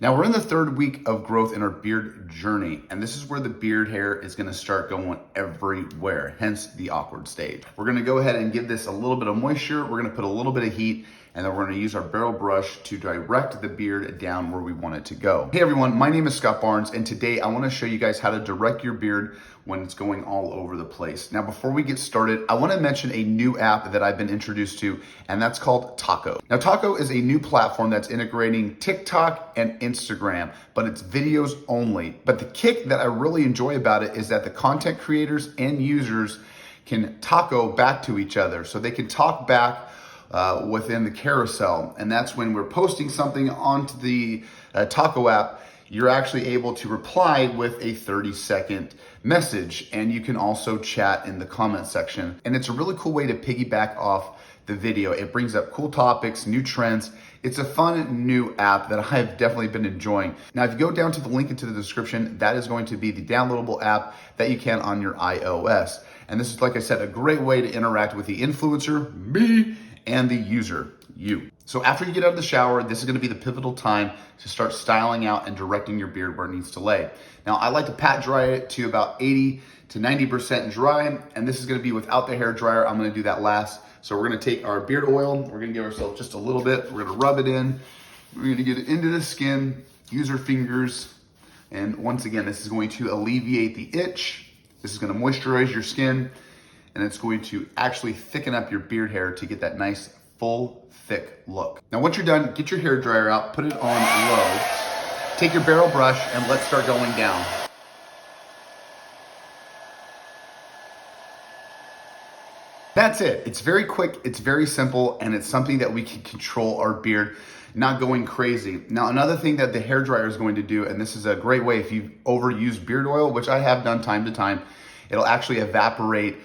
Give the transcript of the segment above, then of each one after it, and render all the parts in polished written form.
Now we're in the third week of growth in our beard journey, and this is where the beard hair is gonna start going everywhere, hence the awkward stage. We're gonna go ahead and give this a little bit of moisture, we're gonna put a little bit of heat, and then we're gonna use our barrel brush to direct the beard down where we want it to go. Hey everyone, my name is Scott Barnes, and today I wanna show you guys how to direct your beard when it's going all over the place. Now, before we get started, I wanna mention a new app that I've been introduced to, and that's called Taco. Now, Taco is a new platform that's integrating TikTok and Instagram, but it's videos only. But the kick that I really enjoy about it is that the content creators and users can taco back to each other. So they can talk back within the carousel. And that's when we're posting something onto the Taco app, you're actually able to reply with a 30-second message. And you can also chat in the comment section. And it's a really cool way to piggyback off the video. It brings up cool topics, new trends. It's a fun new app that I've definitely been enjoying. Now, if you go down to the link into the description, that is going to be the downloadable app that you can on your iOS. And this is, like I said, a great way to interact with the influencer, me, and the user, you. So after you get out of the shower, this is gonna be the pivotal time to start styling out and directing your beard where it needs to lay. Now, I like to pat dry it to about 80 to 90% dry, and this is gonna be without the hair dryer. I'm gonna do that last. So we're gonna take our beard oil, we're gonna give ourselves just a little bit, we're gonna rub it in, we're gonna get it into the skin, use our fingers, and once again, this is going to alleviate the itch, this is gonna moisturize your skin, and it's going to actually thicken up your beard hair to get that nice, full, thick look. Now, once you're done, get your hair dryer out, put it on low, take your barrel brush, and let's start going down. That's it. It's very quick, it's very simple, and it's something that we can control our beard, not going crazy. Now, another thing that the hairdryer is going to do, and this is a great way if you overuse beard oil, which I have done time to time, it'll actually evaporate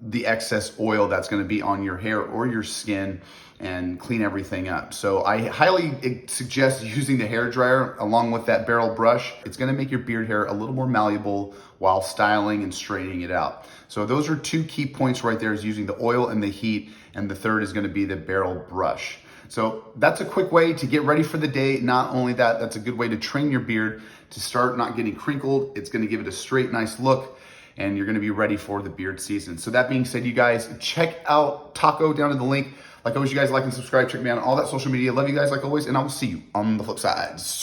the excess oil that's gonna be on your hair or your skin and clean everything up. So I highly suggest using the hair dryer along with that barrel brush. It's gonna make your beard hair a little more malleable while styling and straightening it out. So those are two key points right there, is using the oil and the heat, and the third is gonna be the barrel brush. So that's a quick way to get ready for the day. Not only that, that's a good way to train your beard to start not getting crinkled. It's gonna give it a straight, nice look, and you're gonna be ready for the beard season. So that being said, you guys, check out Taco down in the link. Like always, you guys like and subscribe, check me out on all that social media. Love you guys like always, and I will see you on the flip side. See ya.